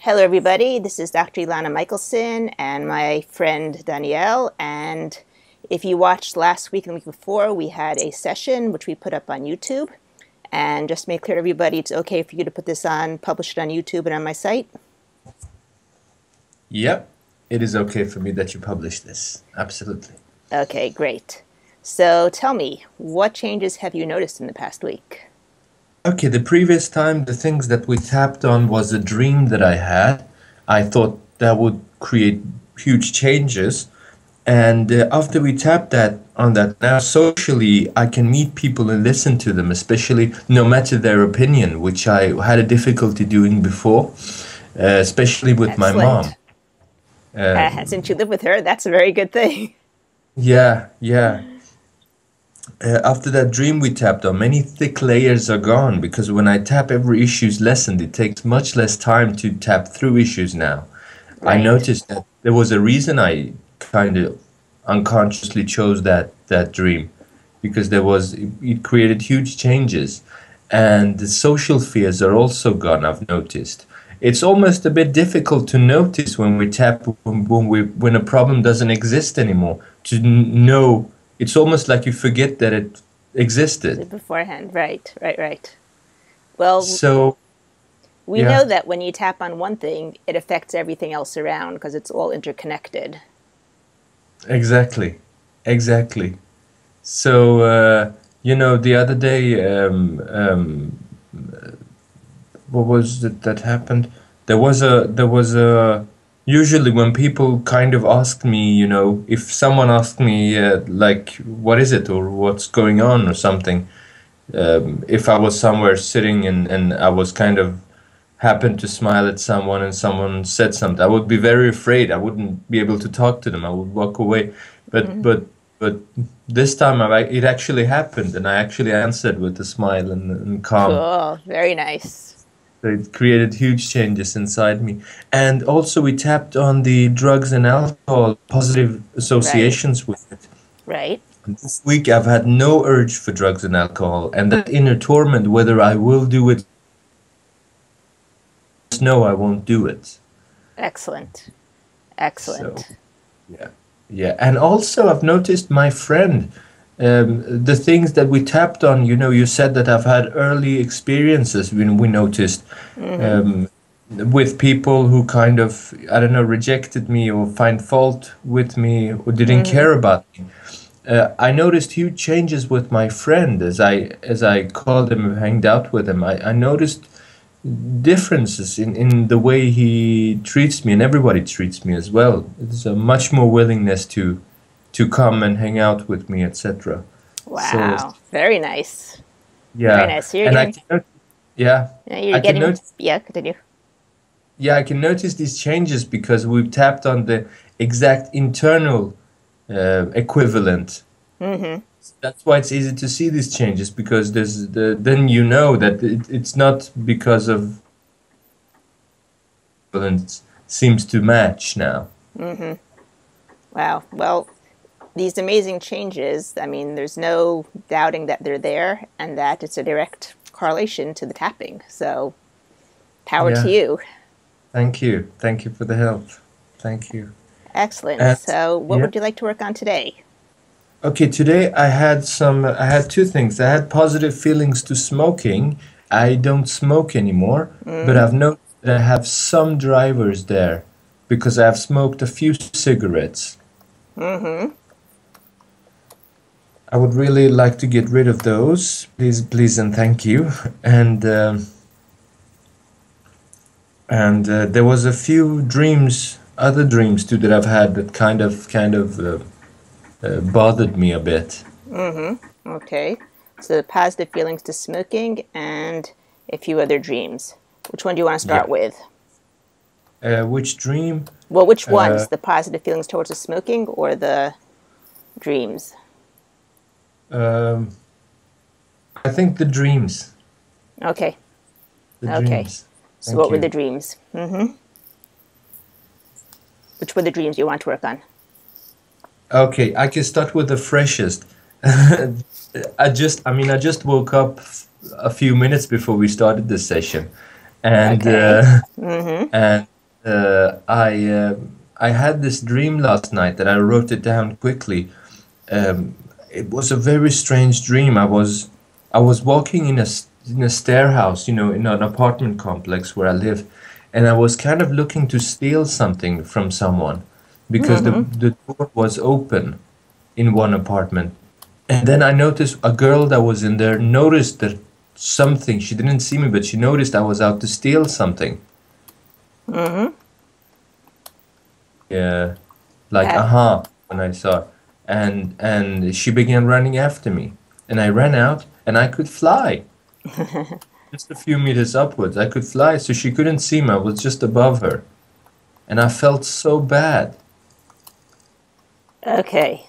Hello, everybody. This is Dr. Elana Michelson and my friend Danielle. And if you watched last week and the week before, we had a session which we put up on YouTube. And just to make clear to everybody, it's okay for you to put this on, publish it on YouTube and on my site. Yep, it is okay for me that you publish this. Absolutely. Okay, great. So tell me, what changes have you noticed in the past week? Okay, the previous time, the things that we tapped on was a dream that I had. I thought that would create huge changes. And after we tapped on that, now socially, I can meet people and listen to them, especially no matter their opinion, which I had a difficulty doing before, especially with my mom. Since you live with her, that's a very good thing. Yeah. After that dream we tapped on, many thick layers are gone because when I tap, every issue is lessened. It takes much less time to tap through issues now. Right. I noticed that there was a reason I kind of unconsciously chose that dream, because it created huge changes, and the social fears are also gone. I've noticed it's almost a bit difficult to notice when we tap when a problem doesn't exist anymore to know. It's almost like you forget that it existed beforehand. Right. Well, so we know that when you tap on one thing, it affects everything else around because it's all interconnected. Exactly. So the other day, what was it that happened? There was a usually when people kind of ask me, if someone asked me like, what is it or what's going on or something, if I was somewhere sitting and I was kind of happened to smile at someone and someone said something, I would be very afraid. I wouldn't be able to talk to them. I would walk away. But this time it actually happened, and I actually answered with a smile and calm. Cool, very nice. So it created huge changes inside me. And also we tapped on the drugs and alcohol, positive associations with it. Right. This week I've had no urge for drugs and alcohol, and that inner torment, whether I will do it, no, I won't do it. Excellent. So, yeah. And also I've noticed my friend, the things that we tapped on, you said that I've had early experiences when we noticed with people who kind of, I don't know, rejected me or find fault with me or didn't care about me. I noticed huge changes with my friend as I called him and hanged out with him. I noticed differences in the way he treats me, and everybody treats me as well. There's a much more willingness to come and hang out with me, etc. Wow, so, very nice. Yeah, very nice. So continue. Yeah, I can notice these changes because we've tapped on the exact internal equivalent. That's why it's easy to see these changes, because then you know that it's not because of it seems to match now. Wow. Well, these amazing changes, I mean, there's no doubting that they're there and that it's a direct correlation to the tapping. So power to you. Thank you. Thank you for the help. Thank you. Excellent. So what would you like to work on today? Okay, today I had two things. I had positive feelings to smoking. I don't smoke anymore, but I've noticed that I have some drivers there because I've smoked a few cigarettes. I would really like to get rid of those. Please, and thank you. And there was a few other dreams too that I've had that kind of bothered me a bit. Okay. So the positive feelings to smoking and a few other dreams. Which one do you want to start with? Which dream? Well, which ones? The positive feelings towards the smoking or the dreams? I think the dreams. Okay. The dreams. So what were the dreams? Which were the dreams you want to work on? Okay, I can start with the freshest. I just woke up a few minutes before we started this session, And Okay. Mm-hmm. and I had this dream last night that I wrote it down quickly. It was a very strange dream. I was walking in a stair house, in an apartment complex where I live, and I was kind of looking to steal something from someone because the Mm-hmm. the door was open in one apartment. And then I noticed a girl that was in there noticed that something. She didn't see me, but she noticed I was out to steal something. Mm-hmm. Yeah, like Uh, aha when I saw her. And she began running after me. And I ran out and I could fly. Just a few meters upwards. I could fly, so she couldn't see me. I was just above her. And I felt so bad. okay.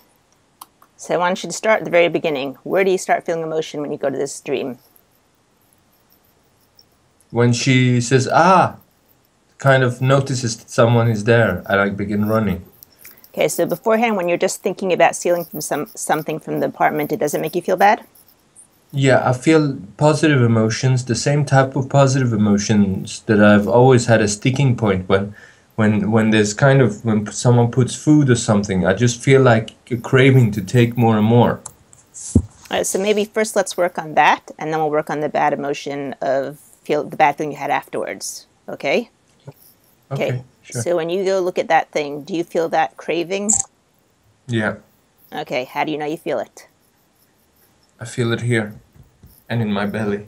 So I want you to start at the very beginning. Where do you start feeling emotion when you go to this dream? When she says, ah, kind of notices that someone is there, I like begin running. Okay, so beforehand, when you're just thinking about stealing from something from the apartment, it doesn't make you feel bad? Yeah, I feel positive emotions, the same type of positive emotions that I've always had a sticking point when there's kind of when someone puts food or something, I just feel like a craving to take more and more. All right, so maybe first let's work on that, and then we'll work on the bad emotion of feel the bad feeling you had afterwards. Okay? Okay. Okay, sure. So when you go look at that thing, do you feel that craving? Yeah, Okay, how do you know you feel it? I feel it here and in my belly.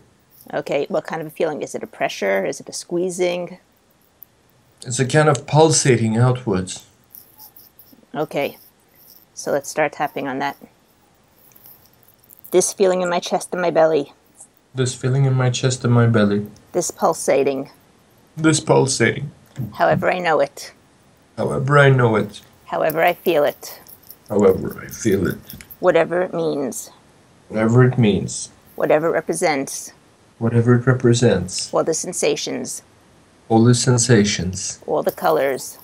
Okay, what kind of a feeling? Is it a pressure? Is it a squeezing? It's a kind of pulsating outwards. Okay, so let's start tapping on that. This feeling in my chest and my belly. This feeling in my chest and my belly. This pulsating. This pulsating. However I know it. However I know it. However I feel it. However I feel it. Whatever it means. Whatever it means. Whatever it represents. Whatever it represents. All the sensations. All the sensations. All the colors.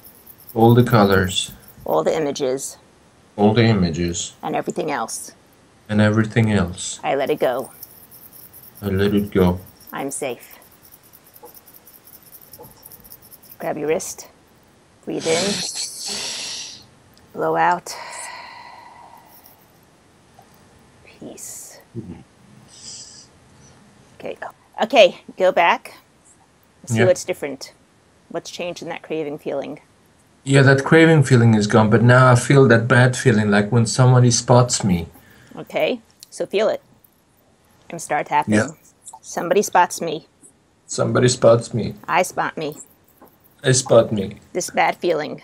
All the colors. All the images. All the images. And everything else. And everything else. I let it go. I let it go. I'm safe. Grab your wrist. Breathe in. Blow out. Peace. Okay. Okay, go back. See Yeah. what's different. What's changed in that craving feeling? Yeah, that craving feeling is gone, but now I feel that bad feeling like when somebody spots me. Okay, so feel it. And start tapping. Yeah. Somebody spots me. Somebody spots me. I spot me. They spot me. This bad feeling.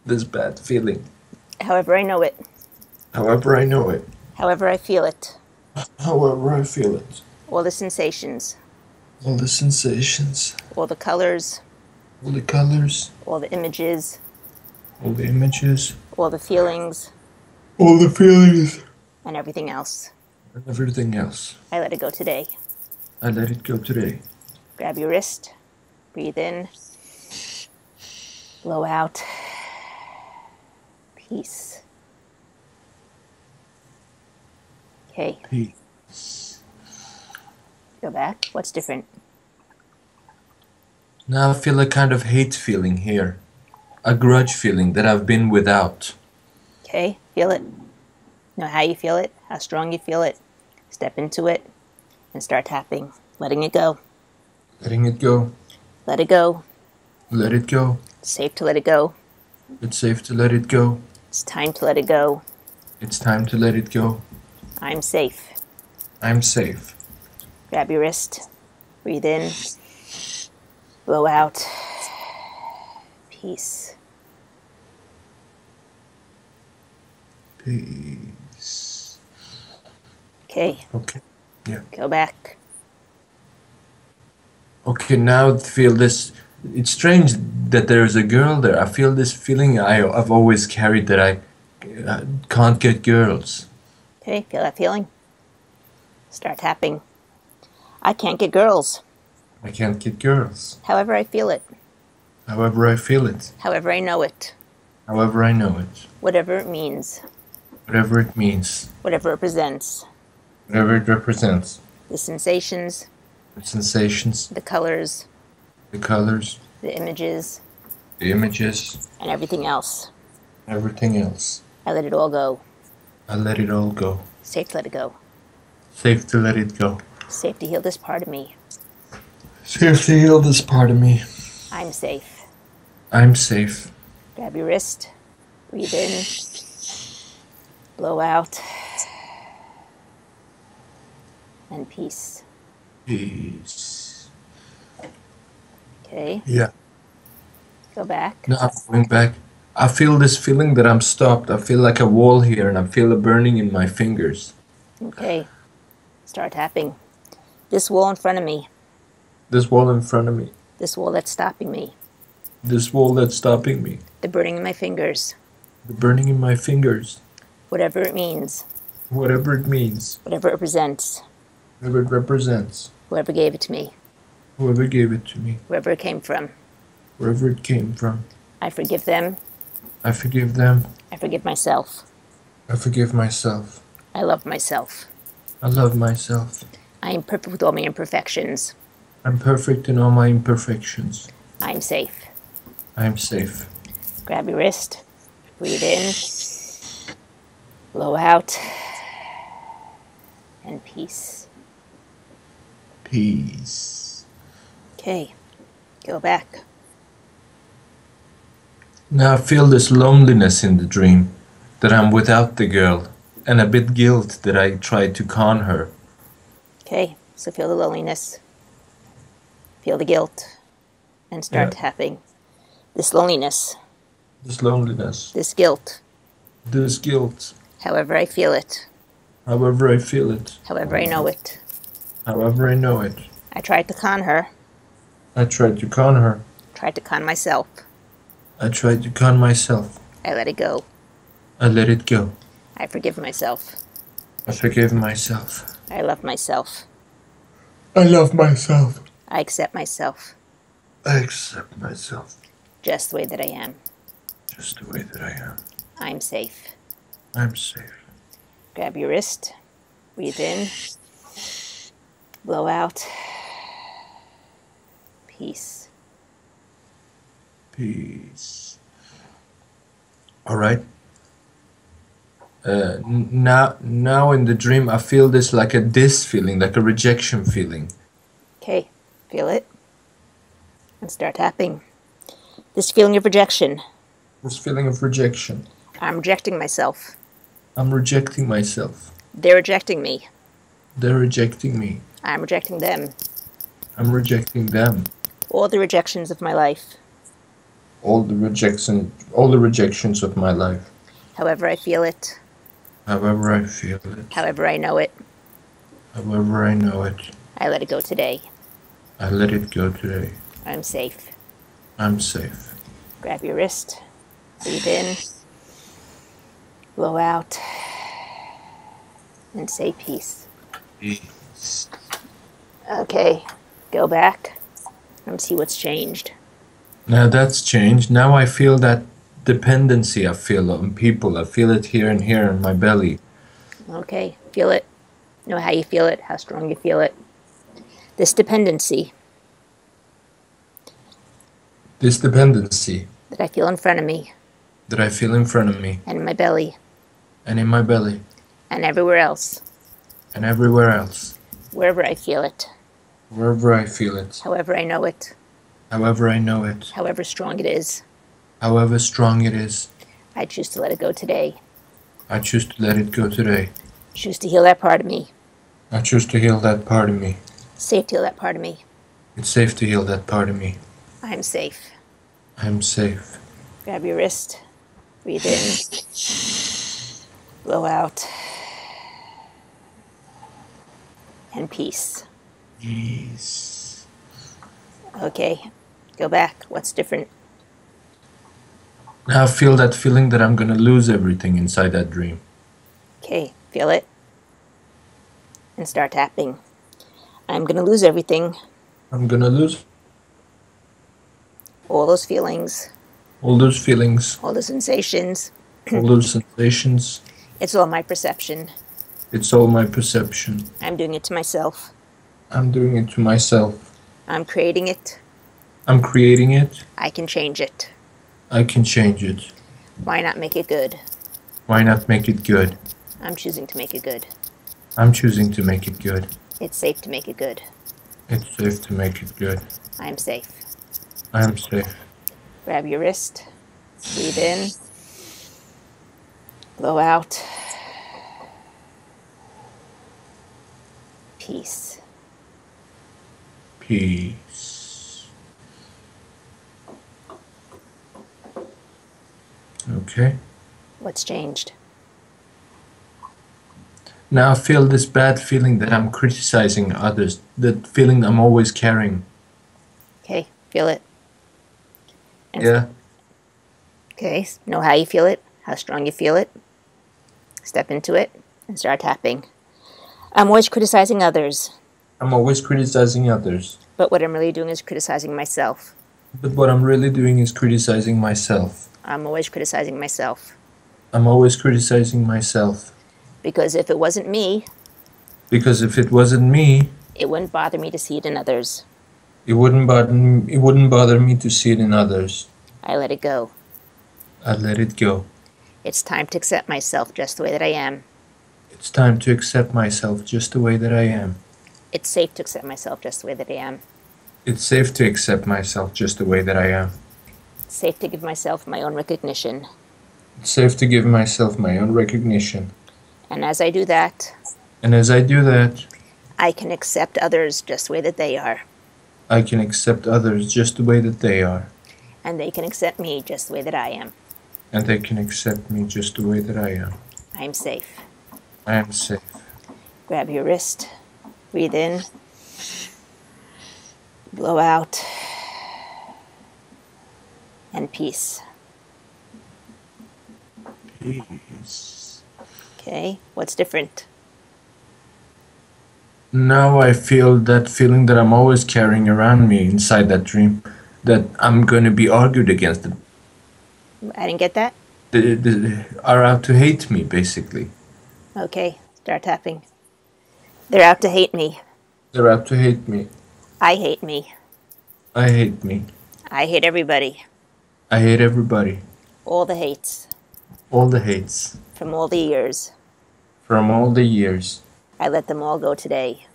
This bad feeling. However I know it. However I know it. However I feel it. However I feel it. All the sensations. All the sensations. All the colors. All the colors. All the images. All the images. All the feelings. All the feelings. And everything else. And everything else. I let it go today. I let it go today. Grab your wrist. Breathe in. Blow out. Peace. Okay, Peace. go back. What's different? Now I feel a kind of hate feeling here. A grudge feeling that I've been without. Okay, feel it. Know how you feel it, how strong you feel it. Step into it and start tapping, letting it go. Letting it go. Let it go. Let it go. It's safe to let it go. It's safe to let it go. It's time to let it go. It's time to let it go. I'm safe. I'm safe. Grab your wrist. Breathe in. Blow out. Peace. Peace. Okay, Okay. Yeah. go back. Okay, now I feel this. It's strange that there's a girl there. I feel this feeling I've always carried that I can't get girls. Okay, feel that feeling? Start tapping. I can't get girls. I can't get girls. However I feel it. However I feel it. However I know it. However I know it. Whatever it means. Whatever it means. Whatever it represents. Whatever it represents. The sensations. The sensations. The colors. the colors, the images, the images, and everything else. everything else. I let it all go. I let it all go. Safe to let it go. Safe to let it go. Safe to heal this part of me. Safe to heal this part of me. I'm safe. I'm safe. Grab your wrist. Breathe in. Blow out. And peace. Peace. Okay. Yeah. Go back. Now I'm going back. I feel this feeling that I'm stopped. I feel like a wall here and I feel a burning in my fingers. Okay. Start tapping. This wall in front of me. This wall in front of me. This wall that's stopping me. This wall that's stopping me. The burning in my fingers. The burning in my fingers. Whatever it means. Whatever it means. Whatever it represents. Whatever it represents. Whoever gave it to me. Whoever gave it to me. Wherever it came from. Wherever it came from. I forgive them. I forgive them. I forgive myself. I forgive myself. I love myself. I love myself. I am perfect with all my imperfections. I'm perfect in all my imperfections. I'm safe. I'm safe. Grab your wrist. Breathe in. Blow out. And peace. Peace. Okay. Go back. Now I feel this loneliness in the dream, that I'm without the girl, and a bit guilt that I tried to con her. Okay. So feel the loneliness. Feel the guilt. And start tapping. This loneliness. This loneliness. This guilt. This guilt. However I feel it. However I feel it. However I know it. However I know it. I tried to con her. I tried to con her. Tried to con myself. I tried to con myself. I let it go. I let it go. I forgive myself. I forgive myself. I love myself. I love myself. I accept myself. I accept myself. Just the way that I am. Just the way that I am. I'm safe. I'm safe. Grab your wrist. Breathe in. Blow out. Peace. Peace. All right. Now in the dream, I feel this like a dis feeling, like a rejection feeling. Okay. Feel it. And start tapping. This feeling of rejection. This feeling of rejection. I'm rejecting myself. I'm rejecting myself. They're rejecting me. They're rejecting me. I'm rejecting them. I'm rejecting them. All the rejections of my life. All the rejections of my life. However I feel it. However I feel it. However I know it. However I know it. I let it go today. I let it go today. I'm safe. I'm safe. Grab your wrist. Breathe in. Blow out. And say peace. Peace. Okay. Go back and see what's changed. Now that's changed. Now I feel that dependency I feel on people. I feel it here and here in my belly. Okay. Feel it. Know how you feel it, how strong you feel it. This dependency This dependency that I feel in front of me that I feel in front of me and in my belly and in my belly and everywhere else. and everywhere else. Wherever I feel it. Wherever I feel it. However I know it. However I know it. However strong it is. However strong it is. I choose to let it go today. I choose to let it go today. Choose to heal that part of me. I choose to heal that part of me. Safe to heal that part of me. It's safe to heal that part of me. I'm safe. I'm safe. Grab your wrist. Breathe in. Blow out. And peace. Peace. Okay. Go back. What's different? Now I feel that feeling that I'm gonna lose everything inside that dream. Okay. Feel it. And start tapping. I'm going to lose everything. I'm gonna lose All those feelings. all those feelings, All the sensations. all those sensations. It's all my perception. It's all my perception. I'm doing it to myself. I'm doing it to myself. I'm creating it. I'm creating it. I can change it. I can change it. Why not make it good? Why not make it good? I'm choosing to make it good. I'm choosing to make it good. It's safe to make it good. It's safe to make it good. I'm safe. I'm safe. Grab your wrist. Breathe in. Blow out. Peace. Peace. Okay. What's changed? Now I feel this bad feeling that I'm criticizing others, that feeling I'm always carrying. Okay, feel it. And Yeah. Okay, know how you feel it, how strong you feel it. Step into it and start tapping. I'm always criticizing others, I'm always criticizing others. but what I'm really doing is criticizing myself. But what I'm really doing is criticizing myself. I'm always criticizing myself. I'm always criticizing myself. Because if it wasn't me, Because if it wasn't me, it wouldn't bother me to see it in others. it wouldn't bother me to see it in others. I let it go. I'd let it go. It's time to accept myself just the way that I am. It's time to accept myself just the way that I am. It's safe to accept myself just the way that I am. It's safe to accept myself just the way that I am. It's safe to give myself my own recognition. It's safe to give myself my own recognition. And as I do that, And as I do that, I can accept others just the way that they are. I can accept others just the way that they are. And they can accept me just the way that I am. And they can accept me just the way that I am. I'm safe. I am safe. Grab your wrist. Breathe in. Blow out. And peace. Peace. Okay, what's different? Now I feel that feeling that I'm always carrying around me inside that dream, that I'm going to be argued against. I didn't get that? They are out to hate me, basically. Okay, start tapping. They're out to hate me. They're out to hate me. I hate me. I hate me. I hate everybody. I hate everybody. All the hates. All the hates. From all the years. From all the years. I let them all go today.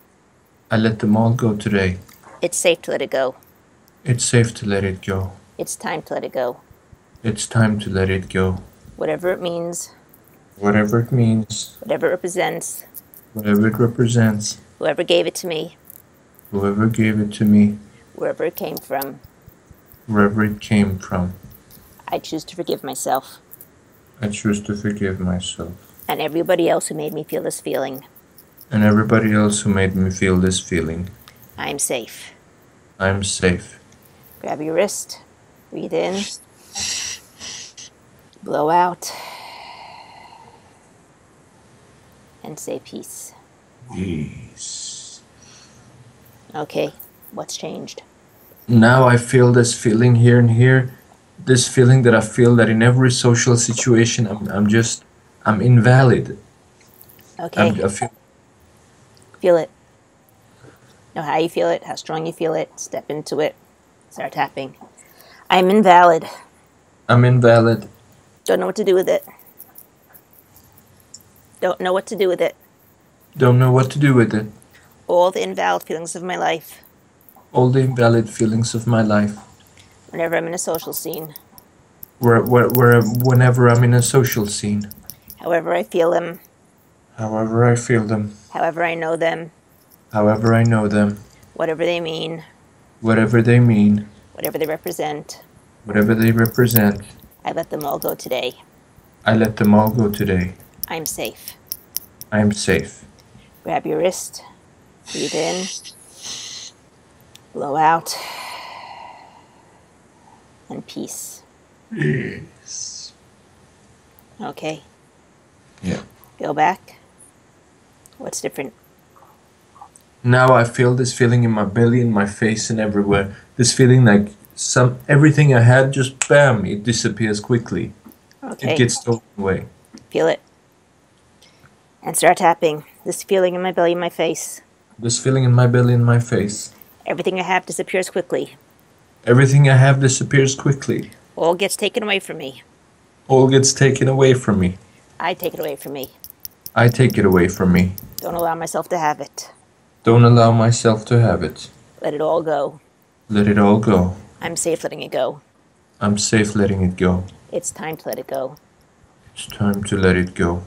I let them all go today. It's safe to let it go. It's safe to let it go. It's time to let it go. It's time to let it go. Whatever it means. Whatever it means. Whatever it represents. Whatever it represents. Whoever gave it to me. Whoever gave it to me. Wherever it came from. Wherever it came from. I choose to forgive myself. I choose to forgive myself. And everybody else who made me feel this feeling. And everybody else who made me feel this feeling. I'm safe. I'm safe. Grab your wrist. Breathe in. Blow out. And say peace. Peace. Okay, what's changed? Now I feel this feeling here and here. This feeling that I feel that in every social situation I'm invalid. Okay, I feel feel it. Know how you feel it, how strong you feel it. Step into it. Start tapping. I'm invalid. I'm invalid. Don't know what to do with it. Don't know what to do with it. Don't know what to do with it. All the invalid feelings of my life. All the invalid feelings of my life. Whenever I'm in a social scene. Whenever I'm in a social scene. However I feel them. However I feel them. However I know them. However I know them. Whatever they mean. Whatever they mean. Whatever they represent. Whatever they represent. I let them all go today. I let them all go today. I'm safe. I'm safe. Grab your wrist. Breathe in. Blow out. And peace. Peace. Okay, Yeah. go back. What's different? Now I feel this feeling in my belly, in my face, and everywhere. This feeling like everything I had just bam, it disappears quickly. Okay, It gets stolen away. feel it. And start tapping. This feeling in my belly, in my face. This feeling in my belly, in my face. Everything I have disappears quickly. Everything I have disappears quickly. All gets taken away from me. All gets taken away from me. I take it away from me. I take it away from me. Don't allow myself to have it. Don't allow myself to have it. Let it all go. Let it all go. I'm safe letting it go. I'm safe letting it go. It's time to let it go. It's time to let it go.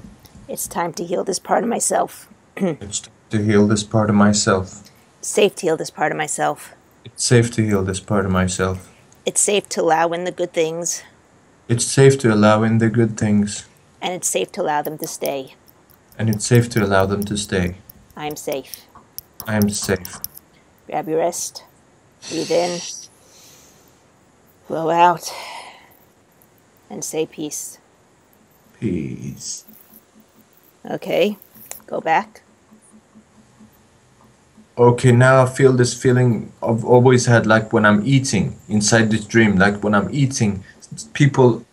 It's time to heal this part of myself. It's time to heal this part of myself. It's safe to heal this part of myself. It's safe to heal this part of myself. It's safe to allow in the good things. It's safe to allow in the good things. And it's safe to allow them to stay. And it's safe to allow them to stay. I'm safe. I am safe. Grab your wrist. Breathe in. Blow out. And say peace. Peace. Okay. Go back. Okay, now I feel this feeling I've always had, like when I'm eating inside this dream. Like when I'm eating, people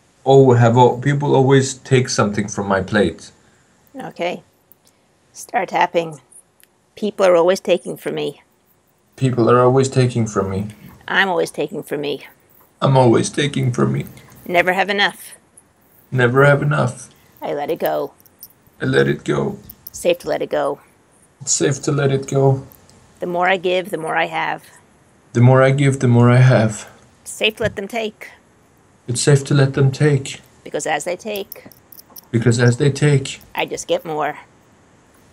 people always take something from my plate. Okay. Start tapping. People are always taking from me. People are always taking from me. I'm always taking from me. I'm always taking from me. Never have enough. Never have enough. I let it go. I let it go. Safe to let it go. It's safe to let it go. The more I give, the more I have. The more I give, the more I have. It's safe to let them take. It's safe to let them take. Because as they take, Because as they take, I just get more.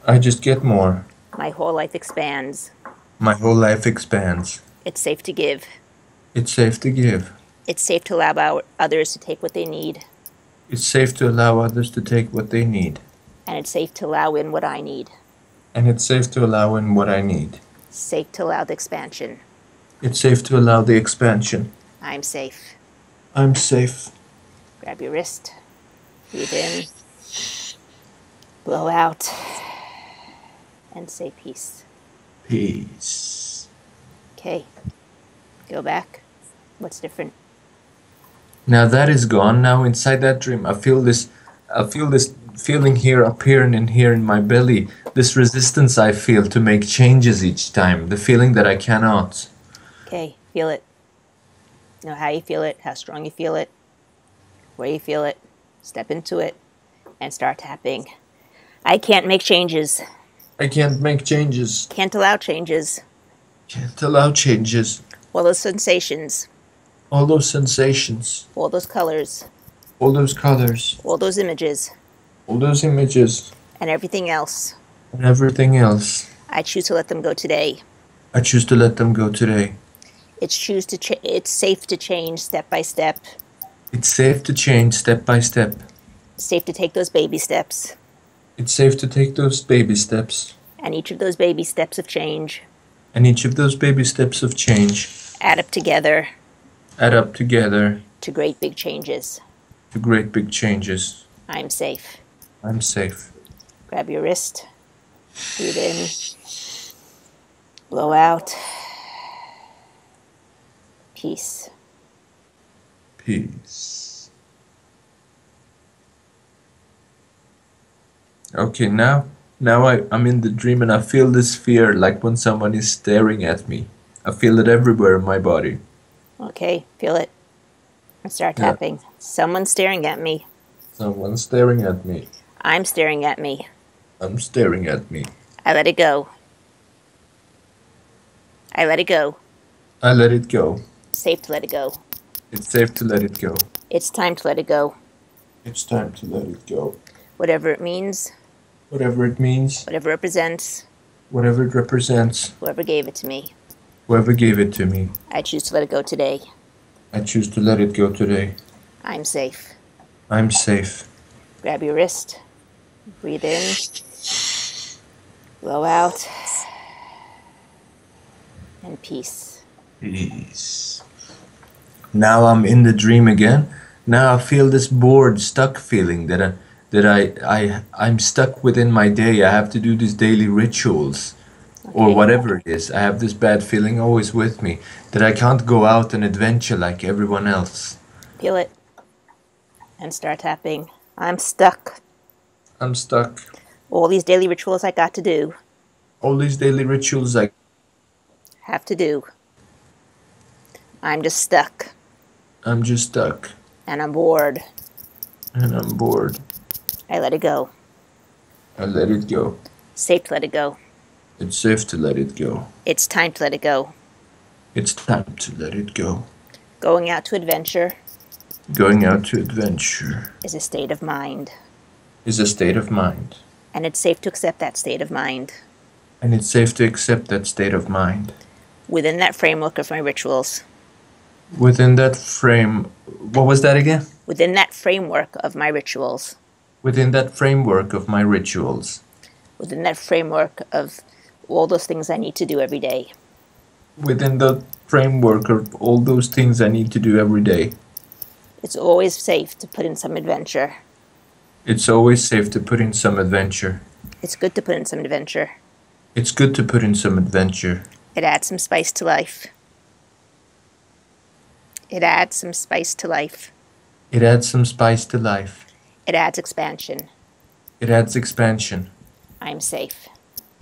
I just get more. My whole life expands. My whole life expands. It's safe to give. It's safe to give. It's safe to allow others to take what they need. It's safe to allow others to take what they need. And it's safe to allow in what I need. And it's safe to allow in what I need. Safe to allow the expansion. It's safe to allow the expansion. I'm safe. I'm safe. Grab your wrist. Breathe in. Blow out. And say peace. Peace. Okay. Go back. What's different? Now that is gone. Now inside that dream, I feel this feeling here up here and in here in my belly. This resistance I feel to make changes each time. The feeling that I cannot. Okay. Feel it. Know how you feel it, how strong you feel it, where you feel it. Step into it and start tapping. I can't make changes. I can't make changes. Can't allow changes. Can't allow changes. All those sensations. All those sensations. All those colors. All those colors. All those images. All those images. And everything else. And everything else. I choose to let them go today. I choose to let them go today. It's safe to change step by step. It's safe to change step by step. It's safe to take those baby steps. It's safe to take those baby steps. And each of those baby steps of change And each of those baby steps of change add up together add up together to great big changes. to great big changes. I'm safe. I'm safe. Grab your wrist. Breathe in. Blow out. Peace. Peace. Okay, now I'm in the dream and I feel this fear like when someone is staring at me. I feel it everywhere in my body. Okay, feel it. And start Yeah. tapping. Someone's staring at me. Someone's staring at me. I'm staring at me. I'm staring at me. I let it go. I let it go. I let it go. Safe to let it go. It's safe to let it go. It's time to let it go. It's time to let it go. Whatever it means, Whatever it means, whatever it represents, whatever it represents, whoever gave it to me, whoever gave it to me, I choose to let it go today. I choose to let it go today. I'm safe. I'm safe. Grab your wrist. Breathe in. Blow out. And peace. Peace. Now I'm in the dream again. Now I feel this bored, stuck feeling I'm stuck within my day. I have to do these daily rituals or Okay. whatever it is. I have this bad feeling always with me that I can't go out and adventure like everyone else. Feel it. And start tapping. I'm stuck. I'm stuck. All these daily rituals I got to do, All these daily rituals I have to do. I'm just stuck. I'm just stuck. And I'm bored. And I'm bored. I let it go. I let it go. Safe to let it go. It's safe to let it go. It's time to let it go. It's time to let it go. Going out to adventure. Going out to adventure. Is a state of mind. Is a state of mind. And it's safe to accept that state of mind. And it's safe to accept that state of mind. Within that framework of my rituals. Within that frame... What was that again? Within that framework of my rituals. Within that framework of my rituals. Within that framework of all those things I need to do every day. Within the framework of all those things I need to do every day. It's always safe to put in some adventure. It's always safe to put in some adventure. It's good to put in some adventure. It's good to put in some adventure. It adds some spice to life. It adds some spice to life. It adds some spice to life. It adds expansion. It adds expansion. I'm safe.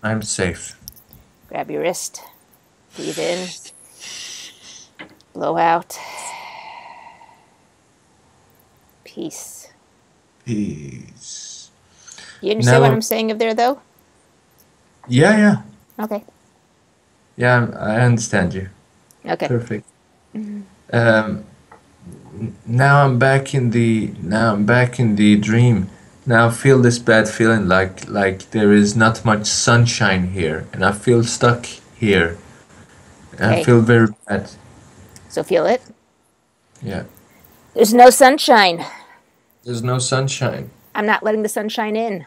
I'm safe. Grab your wrist. Breathe in. Blow out. Peace. Peace. You understand what I'm saying up there, though? Yeah. Okay. Yeah, I understand you. Okay. Perfect. Now I'm back in the dream. Now I feel this bad feeling like there is not much sunshine here, and I feel stuck here. Okay. I feel very bad. So feel it. Yeah. There's no sunshine. There's no sunshine. I'm not letting the sunshine in.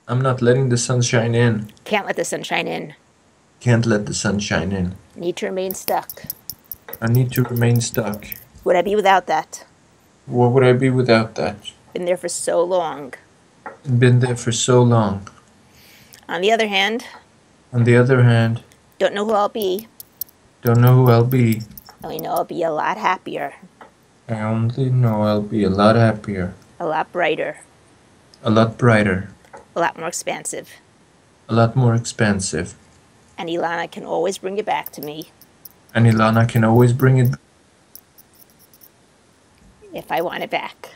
I'm not letting the sunshine in. Can't let the sunshine in. Can't let the sunshine in. Need to remain stuck. I need to remain stuck. Would I be without that? What would I be without that? Been there for so long. Been there for so long. On the other hand, don't know who I'll be. Don't know who I'll be. Only know I'll be a lot happier. I only know I'll be a lot happier. A lot brighter. A lot brighter. A lot more expansive. A lot more expansive. And Elana can always bring it back to me. And Elana can always bring it if I want it back.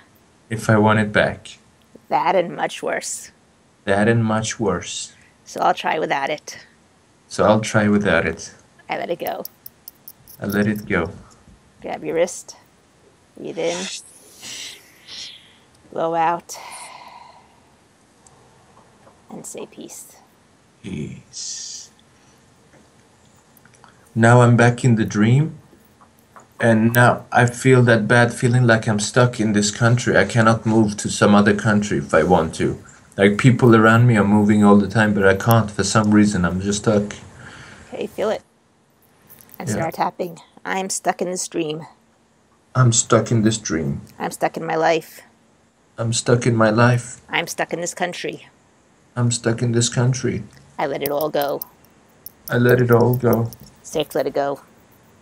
If I want it back. That and much worse. That and much worse. So I'll try without it. So I'll try without it. I let it go. I let it go. Grab your wrist. Breathe in. Blow out. And say peace. Peace. Now I'm back in the dream. And now I feel that bad feeling like I'm stuck in this country. I cannot move to some other country if I want to. Like people around me are moving all the time, but I can't. For some reason, I'm just stuck. Okay, feel it. And start tapping. I'm stuck in this dream. I'm stuck in this dream. I'm stuck in my life. I'm stuck in my life. I'm stuck in this country. I'm stuck in this country. I let it all go. I let it all go. Safe to let it go.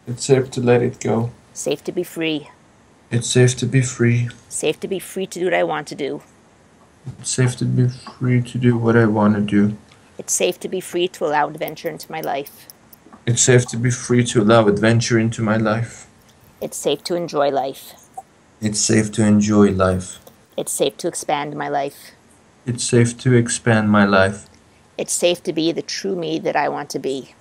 It's safe to let it go. Safe to be free. It's safe to be free. Safe to be free to do what I want to do. It's safe to be free to do what I want to do. It's safe to be free to allow adventure into my life. It's safe to be free to allow adventure into my life. It's safe to enjoy life. It's safe to enjoy life. It's safe to expand my life. It's safe to expand my life. It's safe to be the true me that I want to be.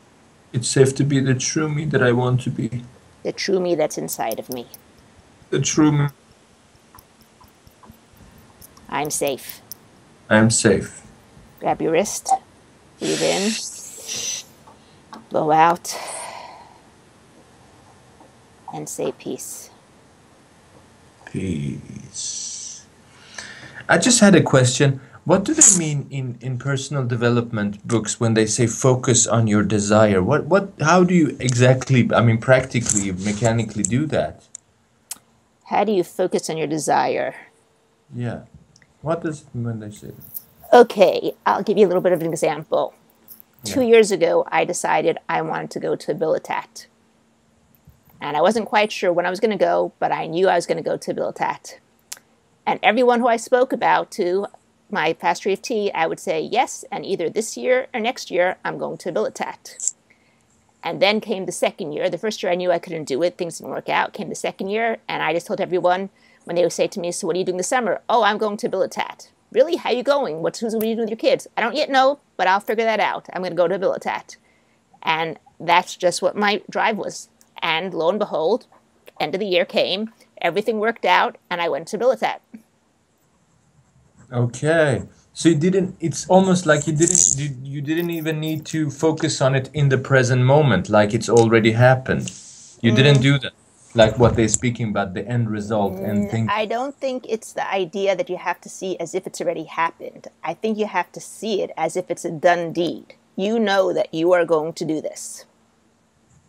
It's safe to be the true me that I want to be. The true me that's inside of me. The true me. I'm safe. I'm safe. Grab your wrist. Breathe in. Blow out. And say peace. Peace. I just had a question. What do they mean in personal development books when they say focus on your desire? How do you exactly, practically, mechanically do that? How do you focus on your desire? Yeah. What does it mean when they say that? Okay, I'll give you a little bit of an example. 2 years ago, I decided I wanted to go to Habilitat. And I wasn't quite sure when I was going to go, but I knew I was going to go to Habilitat. And everyone who I spoke about to my Faster EFT, I would say yes, and either this year or next year, I'm going to Habilitat. And then came the second year. The first year I knew I couldn't do it. Things didn't work out. Came the second year, and I just told everyone when they would say to me, so what are you doing this summer? Oh, I'm going to Habilitat. Really? How are you going? What are you doing with your kids? I don't yet know, but I'll figure that out. I'm going to go to Habilitat. And that's just what my drive was. And lo and behold, end of the year came, everything worked out, and I went to Habilitat. Okay. So you didn't, it's almost like you didn't even need to focus on it in the present moment, like it's already happened. You didn't do that, like what they're speaking about, the end result and things. I don't think it's the idea that you have to see as if it's already happened. I think you have to see it as if it's a done deed. You know that you are going to do this.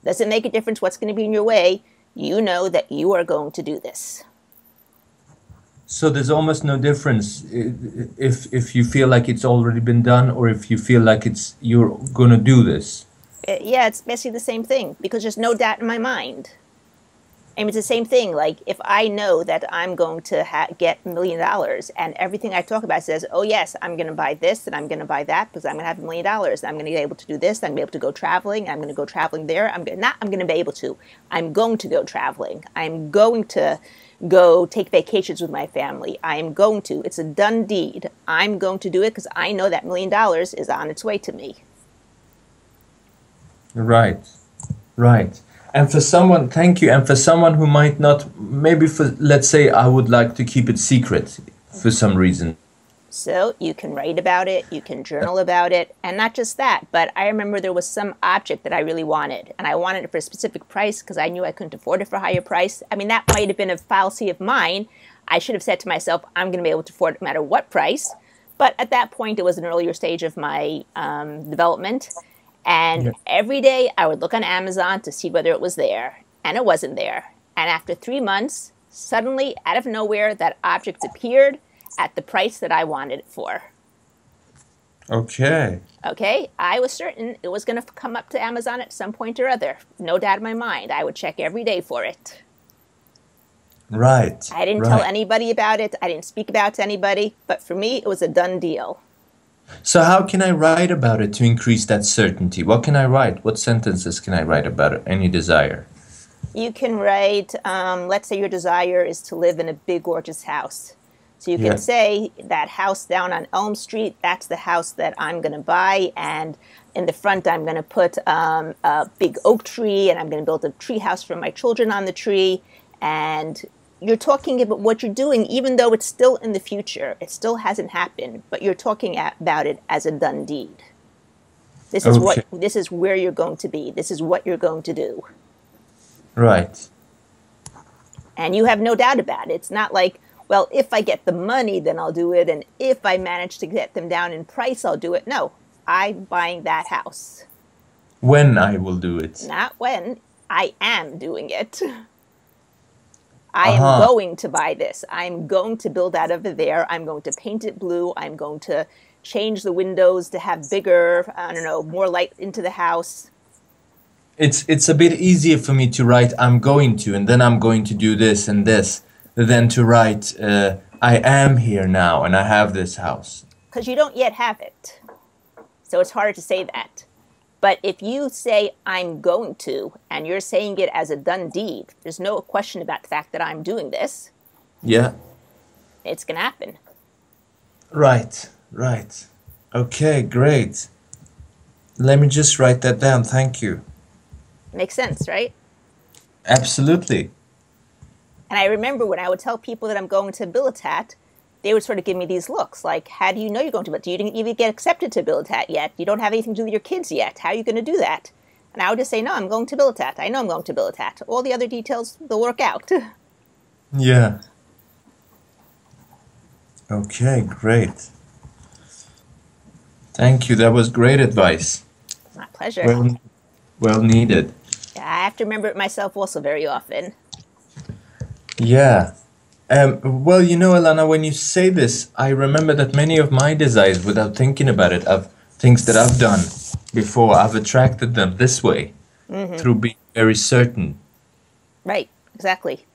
Doesn't make a difference what's going to be in your way. You know that you are going to do this. So there's almost no difference if you feel like it's already been done or if you feel like it's you're gonna do this. Yeah, it's basically the same thing because there's no doubt in my mind. And it's the same thing. Like if I know that I'm going to get $1 million and everything I talk about says, oh yes, I'm going to buy this and I'm going to buy that because I'm going to have $1 million. And I'm going to be able to do this. I'm going to be able to go traveling. I'm going to go traveling there. I'm going to be able to. I'm going to go traveling. I'm going to go take vacations with my family. I am going to. It's a done deed. I'm going to do it because I know that $1 million is on its way to me. Right, right. And for someone, thank you. And for someone who might not, maybe for, let's say, I would like to keep it secret for some reason. So you can write about it, you can journal about it, and not just that, but I remember there was some object that I really wanted, and I wanted it for a specific price because I knew I couldn't afford it for a higher price. I mean, that might have been a fallacy of mine. I should have said to myself, I'm going to be able to afford it no matter what price. But at that point, it was an earlier stage of my development. And every day I would look on Amazon to see whether it was there, and it wasn't there. And after 3 months, suddenly, out of nowhere, that object appeared at the price that I wanted it for. Okay. Okay, I was certain it was going to come up to Amazon at some point or other. No doubt in my mind. I would check every day for it. Right. I didn't tell anybody about it. I didn't speak about it to anybody. But for me, it was a done deal. So how can I write about it to increase that certainty? What can I write? What sentences can I write about it? Any desire? You can write, let's say your desire is to live in a big, gorgeous house. So you can say that house down on Elm Street, that's the house that I'm going to buy. And in the front, I'm going to put a big oak tree, and I'm going to build a tree house for my children on the tree. And you're talking about what you're doing, even though it's still in the future. It still hasn't happened, but you're talking about it as a done deed. This is this is where you're going to be. This is what you're going to do. Right. And you have no doubt about it. It's not like, well, if I get the money, then I'll do it. And if I manage to get them down in price, I'll do it. No, I'm buying that house. When I will do it. Not when. I am doing it. I am going to buy this. I'm going to build out over there. I'm going to paint it blue. I'm going to change the windows to have bigger, I don't know, more light into the house. It's a bit easier for me to write I'm going to, and then I'm going to do this and this, than to write I am here now and I have this house. Because you don't yet have it. So it's harder to say that. But if you say I'm going to, and you're saying it as a done deed, there's no question about the fact that I'm doing this. Yeah. It's going to happen. Right, right. Okay, great. Let me just write that down. Thank you. Makes sense, right? Absolutely. And I remember when I would tell people that I'm going to Habilitat, they would sort of give me these looks like, how do you know you're going to Habilitat? You didn't even get accepted to Habilitat yet. You don't have anything to do with your kids yet. How are you going to do that? And I would just say, no, I'm going to Habilitat. I know I'm going to Habilitat. All the other details, they'll work out. Yeah. Okay, great. Thank you. That was great advice. My pleasure. Well needed. Yeah, I have to remember it myself also very often. Yeah. Well, you know, Elana, when you say this, I remember that many of my desires, without thinking about it, of things that I've done before, I've attracted them this way, through being very certain. Right, exactly.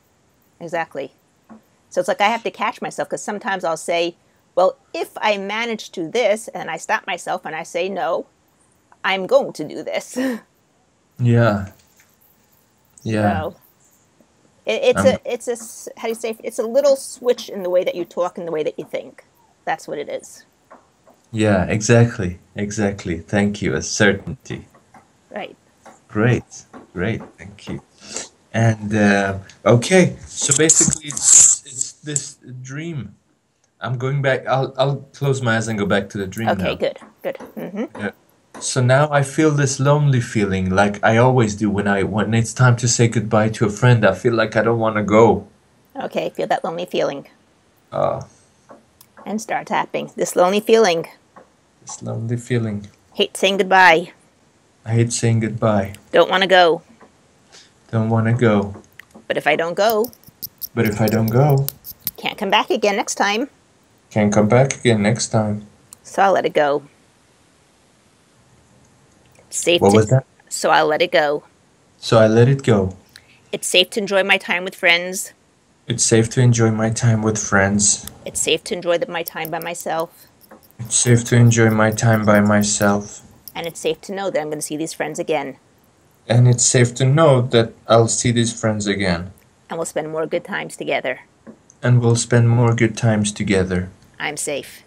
Exactly. So it's like I have to catch myself, because sometimes I'll say, well, if I manage to this, and I stop myself and I say, no, I'm going to do this. Yeah. Yeah. So it's Um, a how do you say, it's a little switch in the way that you talk and the way that you think. That's what it is. yeah, exactly. Exactly. Thank you. A certainty. Right. Great. Great. Thank you. And okay, so basically it's this dream. I'm going back. I'll close my eyes and go back to the dream Okay, now. good. Good. Yeah. So now I feel this lonely feeling like I always do when it's time to say goodbye to a friend. I feel like I don't want to go. Okay, feel that lonely feeling Uh, and start tapping. This lonely feeling. this lonely feeling. Hate saying goodbye. I hate saying goodbye. Don't want to go. Don't want to go. But if I don't go, But if I don't go, can't come back again next time. can't come back again next time. So I'll let it go. It's safe What to, was that? so I'll let it go. So I let it go. It's safe to enjoy my time with friends. It's safe to enjoy my time with friends. It's safe to enjoy my time by myself. It's safe to enjoy my time by myself. And it's safe to know that I'm going to see these friends again. And it's safe to know that I'll see these friends again. And we'll spend more good times together. And we'll spend more good times together. I'm safe.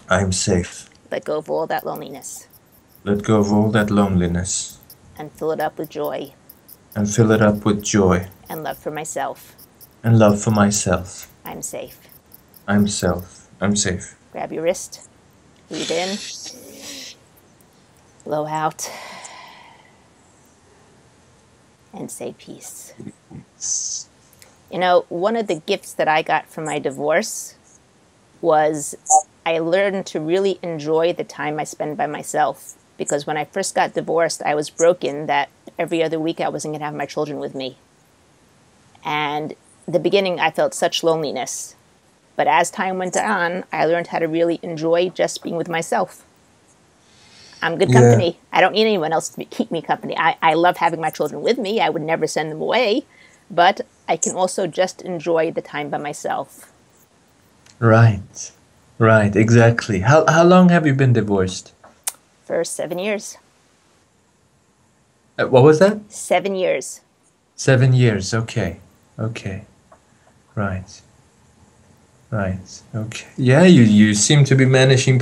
I'm safe. Let go of all that loneliness. Let go of all that loneliness. And fill it up with joy. And fill it up with joy. And love for myself. And love for myself. I'm safe. I'm safe. Grab your wrist. Breathe in. Blow out. And say peace. You know, one of the gifts that I got from my divorce was I learned to really enjoy the time I spend by myself. Because when I first got divorced, I was broken that every other week I wasn't going to have my children with me. And in the beginning, I felt such loneliness. But as time went on, I learned how to really enjoy just being with myself. I'm good company. I don't need anyone else to keep me company. I love having my children with me. I would never send them away. But I can also just enjoy the time by myself. Right. Right, exactly. How long have you been divorced? For 7 years. What was that? 7 years. 7 years. Okay. Okay. Right. Right. Okay. Yeah, you seem to be managing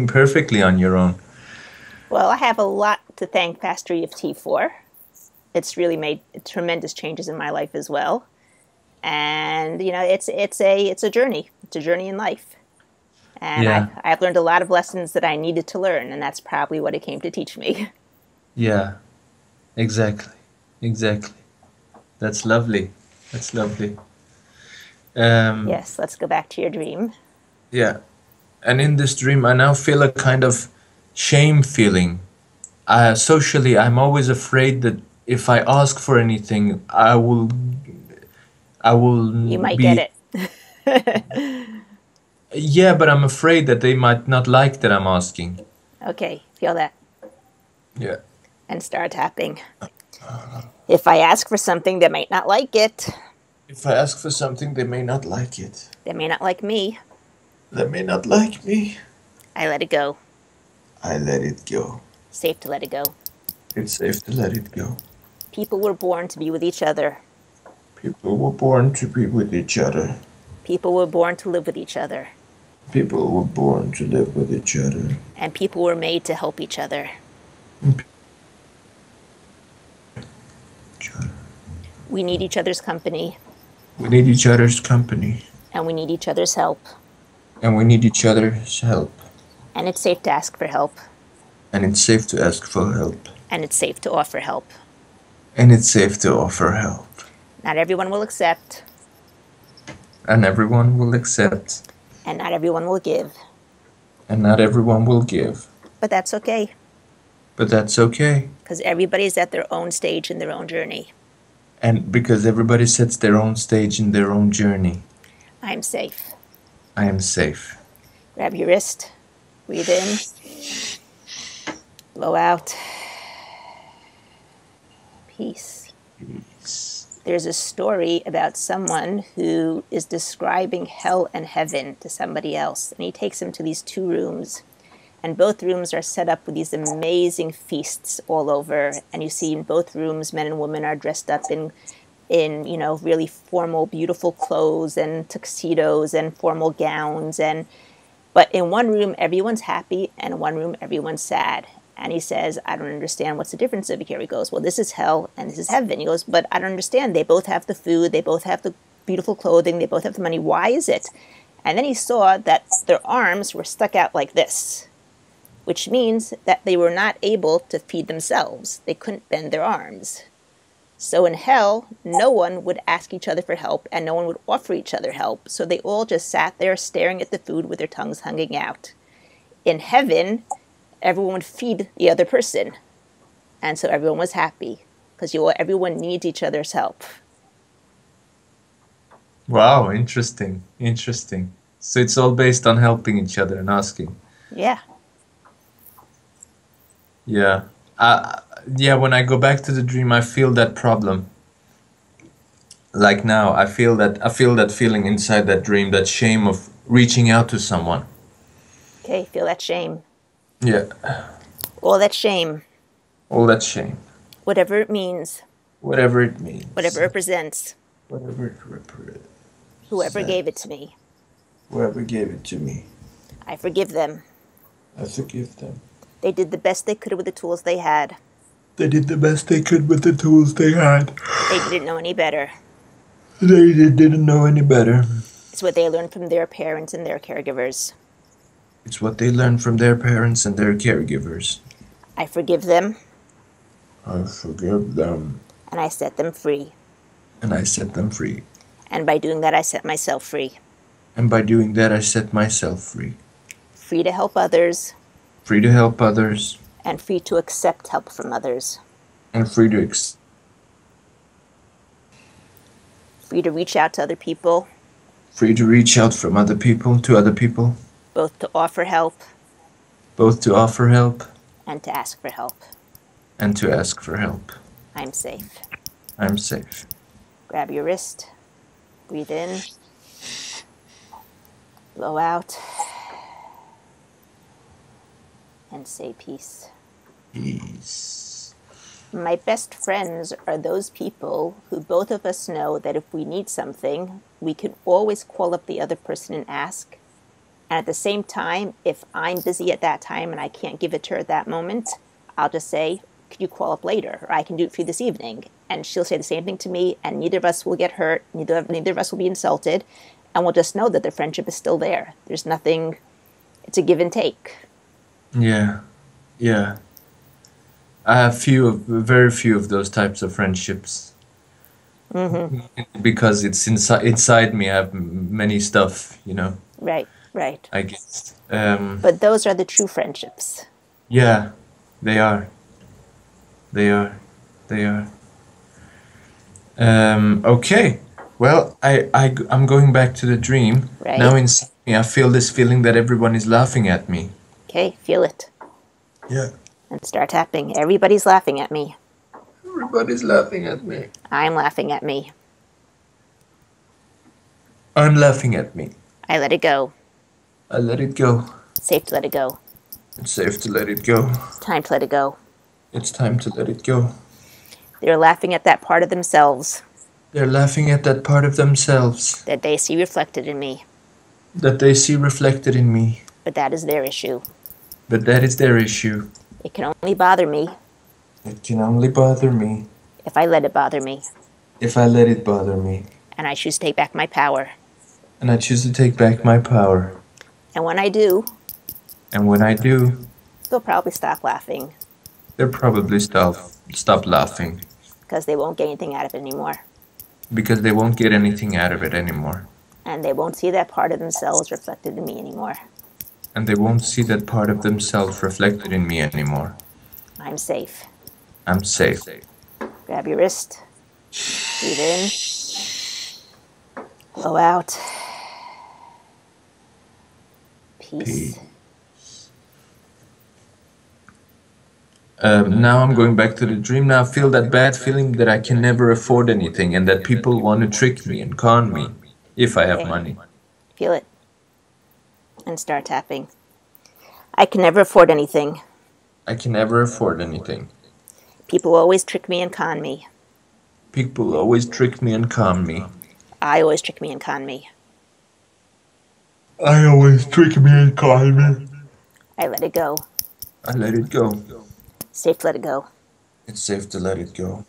perfectly on your own. Well, I have a lot to thank Faster EFT for. It's really made tremendous changes in my life as well. And you know, it's a journey. It's a journey in life. And Yeah. I've learned a lot of lessons that I needed to learn, and that's probably what it came to teach me. Yeah. Exactly. Exactly. That's lovely. That's lovely. Yes, let's go back to your dream. Yeah. And in this dream, I now feel a kind of shame feeling. Socially, I'm always afraid that if I ask for anything, I will You might be, get it. yeah, but I'm afraid that they might not like that I'm asking. Okay, feel that. Yeah. And start tapping. If I ask for something, they might not like it. If I ask for something, they may not like it. They may not like me. They may not like me. I let it go. I let it go. Safe to let it go. It's safe to let it go. People were born to be with each other. People were born to be with each other. People were born to live with each other. People were born to live with each other. And people were made to help each other. We need each other's company. We need each other's company. And we need each other's help. And we need each other's help. And it's safe to ask for help. And it's safe to ask for help. And it's safe to offer help. And it's safe to offer help. Not everyone will accept. And everyone will accept. And not everyone will give. And not everyone will give. But that's okay. But that's okay. Because everybody's at their own stage in their own journey. And because everybody sets their own stage in their own journey. I'm safe. I am safe. Grab your wrist. Breathe in. Blow out. Peace. Peace. There's a story about someone who is describing hell and heaven to somebody else. And he takes them to these two rooms. and both rooms are set up with these amazing feasts all over. And you see in both rooms, men and women are dressed up in really formal, beautiful clothes and tuxedos and formal gowns. But in one room, everyone's happy, and in one room, everyone's sad. And he says, I don't understand. What's the difference over here? He goes, well, this is hell and this is heaven. He goes, but I don't understand. They both have the food. They both have the beautiful clothing. They both have the money. Why is it? And then he saw that their arms were stuck out like this, which means that they were not able to feed themselves. They couldn't bend their arms. So in hell, no one would ask each other for help, and no one would offer each other help. So they all just sat there staring at the food with their tongues hanging out. In heaven, everyone would feed the other person. And so everyone was happy, because everyone needs each other's help. Wow, interesting. Interesting. So it's all based on helping each other and asking. Yeah. Yeah. Yeah, when I go back to the dream, I feel that problem. Like now, I feel that feeling inside that dream, that shame of reaching out to someone. Okay, feel that shame. Yeah. All that shame. All that shame. Whatever it means. Whatever it means. Whatever it represents. Whatever it represents. Whoever gave it to me. Whoever gave it to me. I forgive them. I forgive them. They did the best they could with the tools they had. They did the best they could with the tools they had. They didn't know any better. They didn't know any better. It's what they learned from their parents and their caregivers. It's what they learned from their parents and their caregivers. I forgive them. I forgive them. And I set them free. And I set them free. And by doing that, I set myself free. And by doing that, I set myself free. Free to help others. Free to help others. And free to accept help from others. And free to free to reach out to other people. Free to reach out from other people to other people. Both to offer help. Both to offer help. And to ask for help. And to ask for help. I'm safe. I'm safe. Grab your wrist. Breathe in. Blow out. And say peace. Peace. My best friends are those people who both of us know that if we need something, we can always call up the other person and ask. And at the same time, if I'm busy at that time and I can't give it to her at that moment, I'll just say, could you call up later? Or I can do it for you this evening. And she'll say the same thing to me, and neither of us will get hurt, neither of us will be insulted, and we'll just know that the friendship is still there. There's nothing, it's a give and take. Yeah, yeah. I have very few of those types of friendships. Mm-hmm. Because it's inside me. I have many stuff, Right, right. I guess. But those are the true friendships. Yeah, they are. They are. They are. Okay. Well, I'm going back to the dream. Right. Now inside me, I feel this feeling that everyone is laughing at me. Okay, feel it. Yeah. And start tapping. Everybody's laughing at me. Everybody's laughing at me. I'm laughing at me. I'm laughing at me. I let it go. I let it go. It's safe to let it go. It's safe to let it go. Time to let it go. It's time to let it go. They're laughing at that part of themselves. They're laughing at that part of themselves. That they see reflected in me. That they see reflected in me. But that is their issue. But that is their issue. It can only bother me. It can only bother me. If I let it bother me. If I let it bother me. And I choose to take back my power. And I choose to take back my power. And when I do. And when I do. They'll probably stop laughing. They'll probably stop laughing. Because they won't get anything out of it anymore. Because they won't get anything out of it anymore. And they won't see that part of themselves reflected in me anymore. And they won't see that part of themselves reflected in me anymore. I'm safe. I'm safe. Grab your wrist. Breathe in. Blow out. Peace. Now I'm going back to the dream. Now I feel that bad feeling that I can never afford anything and that people want to trick me and con me if I have money. Feel it. And start tapping. I can never afford anything. I can never afford anything. People always trick me and con me. People always trick me and con me. I always trick me and con me. I always trick me and con me. I let it go. I let it go. Safe to let it go. It's safe to let it go.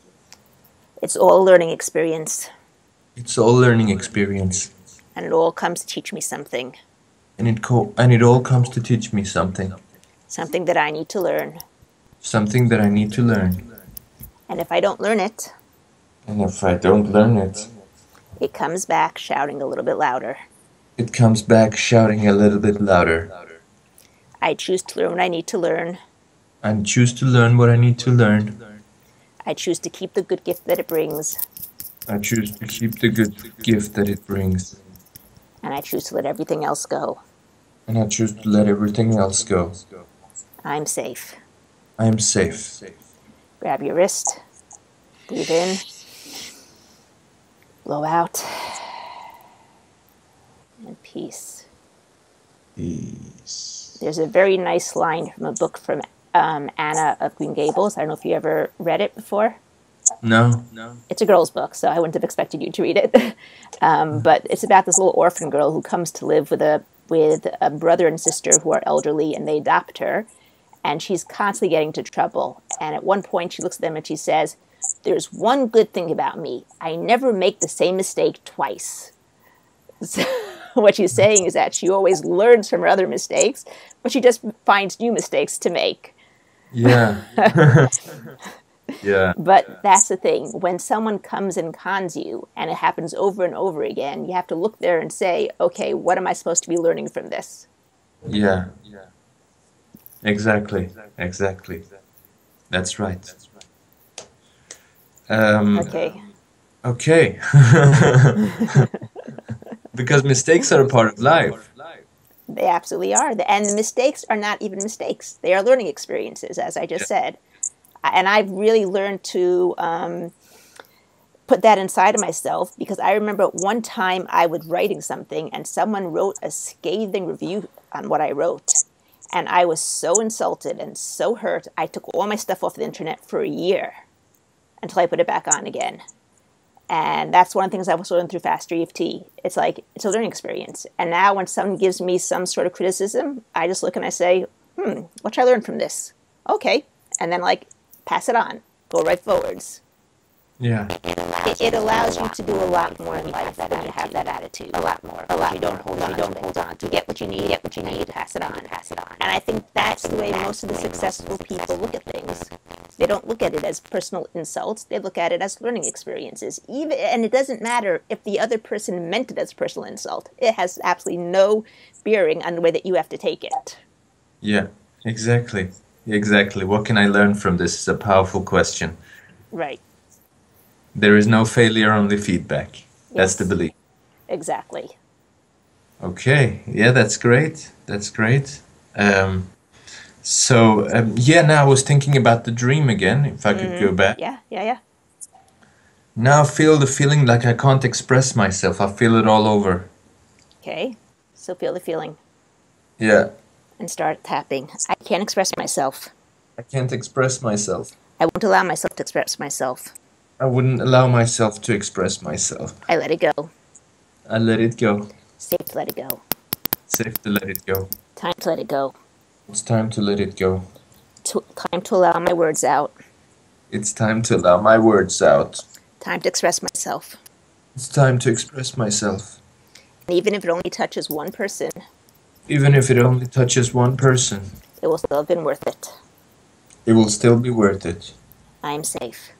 It's all a learning experience. It's all learning experience. And it all comes to teach me something. And it all comes to teach me something. Something that I need to learn. Something that I need to learn. And if I don't learn it, it comes back shouting a little bit louder. It comes back shouting a little bit louder. I choose to learn what I need to learn. I choose to learn what I need to learn. I choose to keep the good gift that it brings. I choose to keep the good gift that it brings. And I choose to let everything else go. And I choose to let everything else go. I'm safe. I am safe. Grab your wrist. Breathe in. Blow out. And peace. Peace. There's a very nice line from a book from Anna of Green Gables. I don't know if you ever read it before. No. It's a girl's book, so I wouldn't have expected you to read it. But it's about this little orphan girl who comes to live with a brother and sister who are elderly, and they adopt her. And she's constantly getting into trouble. And at one point, she looks at them and she says, "There's one good thing about me. I never make the same mistake twice." So what she's saying is that she always learns from her other mistakes, but she just finds new mistakes to make. Yeah. Yeah. But that's the thing. When someone comes and cons you, and it happens over and over again, you have to look there and say, okay, what am I supposed to be learning from this? Yeah. Exactly. That's right. Okay. Okay. Because mistakes are a part of life. They absolutely are. And the mistakes are not even mistakes. They are learning experiences, as I just said. And I've really learned to put that inside of myself, because I remember one time I was writing something and someone wrote a scathing review on what I wrote. And I was so insulted and so hurt, I took all my stuff off the internet for a year until I put it back on again. And that's one of the things I was learning through Faster EFT. It's like, it's a learning experience. And now when someone gives me some sort of criticism, I just look and I say, what should I learn from this? Okay. And then pass it on. Go right forwards. Yeah. It allows you to do a lot more in life than to have that attitude. A lot more. You don't hold on to get what you need, pass it on. And I think that's the way most of the successful people look at things. They don't look at it as personal insults. They look at it as learning experiences. And it doesn't matter if the other person meant it as a personal insult. It has absolutely no bearing on the way that you have to take it. Yeah, exactly. What can I learn from this is a powerful question. Right. There is no failure, only feedback. Yes. That's the belief. Exactly. Okay. Yeah, that's great. Now I was thinking about the dream again, if I could go back. Yeah. Now I feel the feeling like I can't express myself. I feel it all over. Okay. So feel the feeling. Yeah. And start tapping. I can't express myself. I can't express myself. I won't allow myself to express myself. I wouldn't allow myself to express myself. I let it go. I let it go. Safe to let it go. Safe to let it go. Time to let it go. It's time to let it go. Time to allow my words out. It's time to allow my words out. Time to express myself. It's time to express myself. And even if it only touches one person. Even if it only touches one person. It will still have been worth it. It will still be worth it. I am safe.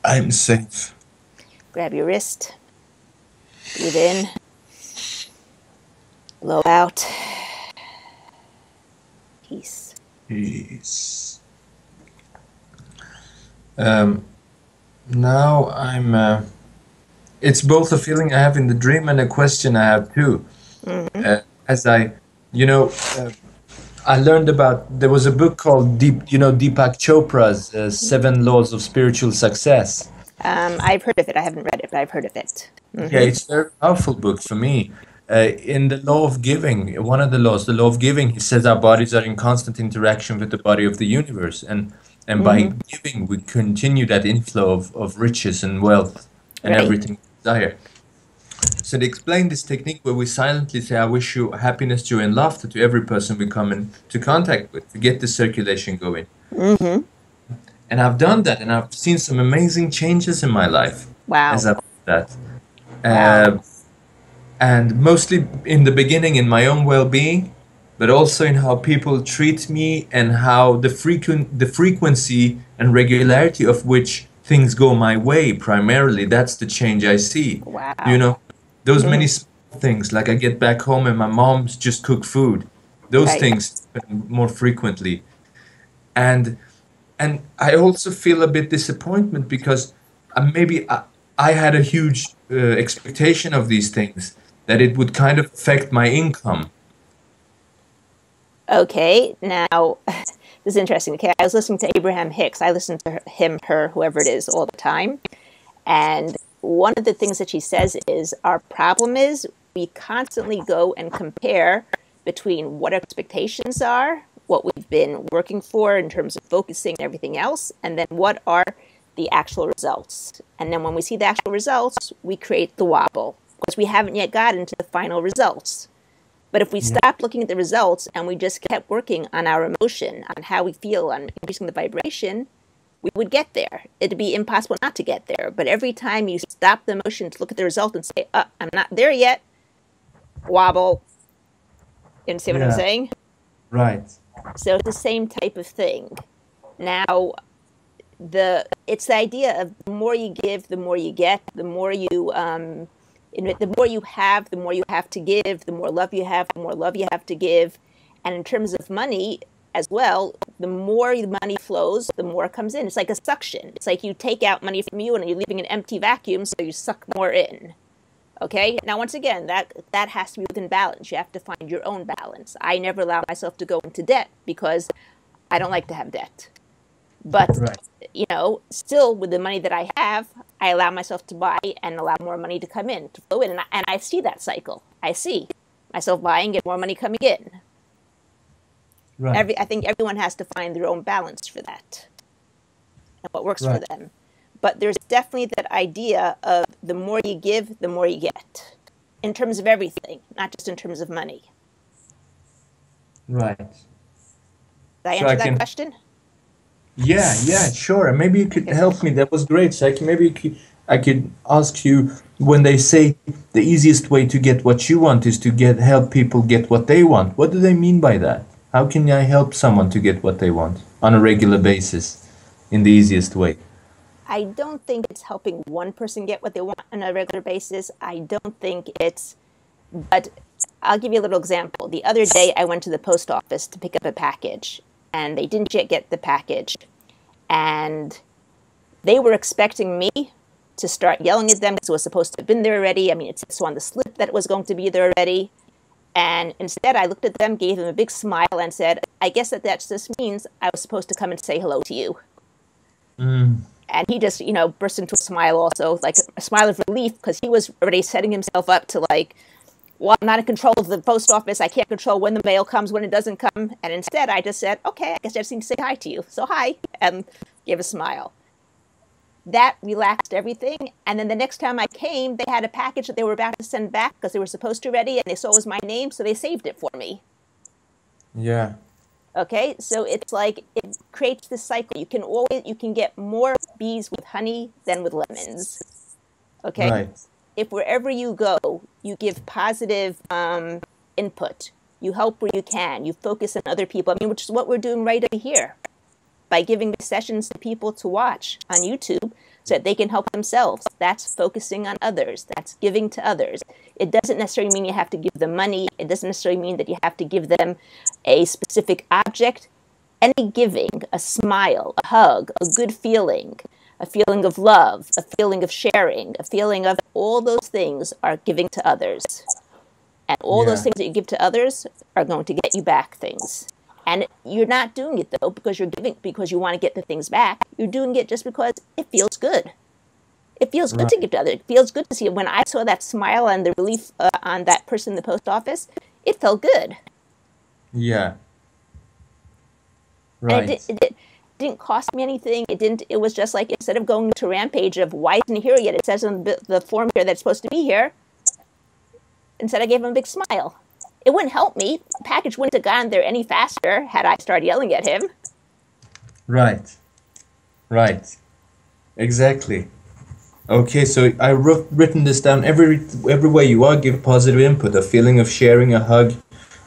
I'm safe. Grab your wrist. Breathe in. Blow out. Peace. Peace. Now I'm... it's both a feeling I have in the dream and a question I have too. As I learned about, there was a book called Deepak Chopra's 7 Laws of Spiritual Success. I've heard of it. I haven't read it, but I've heard of it. Yeah, it's a very powerful book for me. In the law of giving, one of the laws, the law of giving, he says our bodies are in constant interaction with the body of the universe, and by Mm-hmm. giving, we continue that inflow of riches and wealth and Right. everything we desire. So they explain this technique where we silently say, I wish you happiness, joy, and laughter to every person we come into contact with to get the circulation going. Mm-hmm. And I've done that, and I've seen some amazing changes in my life as Wow. I've done that. Wow. And mostly in the beginning in my own well-being, but also in how people treat me and how the frequency and regularity of which things go my way primarily. That's the change I see. You Wow. know, those Mm-hmm. many small things, like I get back home and my mom's just cook food. Those Right. things happen more frequently. And and I also feel a bit disappointment because maybe I had a huge expectation of these things, that it would kind of affect my income. Okay. Now, this is interesting. Okay, I was listening to Abraham Hicks. I listen to him, her, whoever it is, all the time. And one of the things that she says is our problem is we constantly go and compare between what our expectations are, what we've been working for in terms of focusing and everything else, and then what are the actual results. And then when we see the actual results, we create the wobble because we haven't yet gotten to the final results. But if we Yeah. stopped looking at the results and we just kept working on our emotion, on how we feel, on increasing the vibration, we would get there. It'd be impossible not to get there. But every time you stop the emotion to look at the result and say, I'm not there yet, wobble. You understand what I'm Yeah, saying? right. So it's the same type of thing. Now, it's the idea of the more you give, the more you get, the more the more you have, the more you have to give, the more love you have, the more love you have to give. And in terms of money as well, the more the money flows, the more it comes in. It's like a suction. It's like you take out money from you and you're leaving an empty vacuum, so you suck more in. Okay. Now, once again, that has to be within balance. You have to find your own balance. I never allow myself to go into debt because I don't like to have debt. But Right. still with the money that I have, I allow myself to buy and allow more money to come in, to flow in. And I see that cycle. I see myself buying, get more money coming in. Right. I think everyone has to find their own balance for that and what works for Right. them. But there's definitely that idea of the more you give, the more you get in terms of everything, not just in terms of money. Right. Did I So answer I that can, question? yeah, yeah, sure. And maybe you could Okay. help me. That was great. So I could ask you, when they say the easiest way to get what you want is to help people get what they want. What do they mean by that? How can I help someone to get what they want on a regular basis in the easiest way? I don't think it's helping one person get what they want on a regular basis. I don't think it's, but I'll give you a little example. The other day, I went to the post office to pick up a package, and they didn't yet get the package. And they were expecting me to start yelling at them because it was supposed to have been there already. I mean, it said so on the slip that it was going to be there already. And instead, I looked at them, gave them a big smile, and said, I guess that just means I was supposed to come and say hello to you. Mm, And he just, burst into a smile also, like a smile of relief, because he was already setting himself up to well, I'm not in control of the post office. I can't control when the mail comes, when it doesn't come. And instead, I just said, okay, I guess I just need to say hi to you. So hi, and give a smile. That relaxed everything. And then the next time I came, they had a package that they were about to send back because they were supposed to already, and they saw it was my name, so they saved it for me. yeah, Okay, so it's like it creates this cycle. You can get more bees with honey than with lemons. Okay, right. if wherever you go, you give positive input, you help where you can, you focus on other people. I mean, which is what we're doing right over here by giving the sessions to people to watch on YouTube so that they can help themselves. That's focusing on others. That's giving to others. It doesn't necessarily mean you have to give them money. It doesn't necessarily mean that you have to give them a specific object. Any giving, a smile, a hug, a good feeling, a feeling of love, a feeling of sharing, a feeling of all those things are giving to others. And all those Yeah, things that you give to others are going to get you back things. And you're not doing it though because you're giving because you want to get the things back. You're doing it just because it feels good. It feels good to give to others. It feels good to see it. When I saw that smile and the relief on that person in the post office, it felt good. Yeah. Right. And it didn't cost me anything. It was just like, instead of going to rampage of why isn't it here yet, it says on the form here that's supposed to be here. Instead, I gave him a big smile. It wouldn't help me. The package wouldn't have gotten there any faster had I started yelling at him. Right. Right. Exactly. Okay, so I written this down. Every way you are, give positive input, a feeling of sharing, a hug,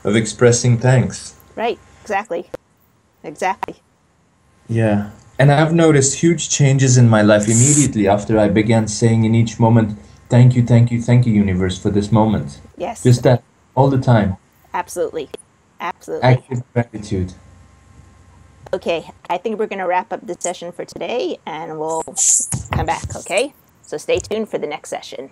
of expressing thanks. Right, exactly. Exactly. Yeah. And I've noticed huge changes in my life immediately after I began saying in each moment, thank you, thank you, thank you, universe, for this moment. Yes. Just that, all the time. Absolutely. Absolutely. Active gratitude. Okay, I think we're going to wrap up this session for today, and we'll come back, okay? So stay tuned for the next session.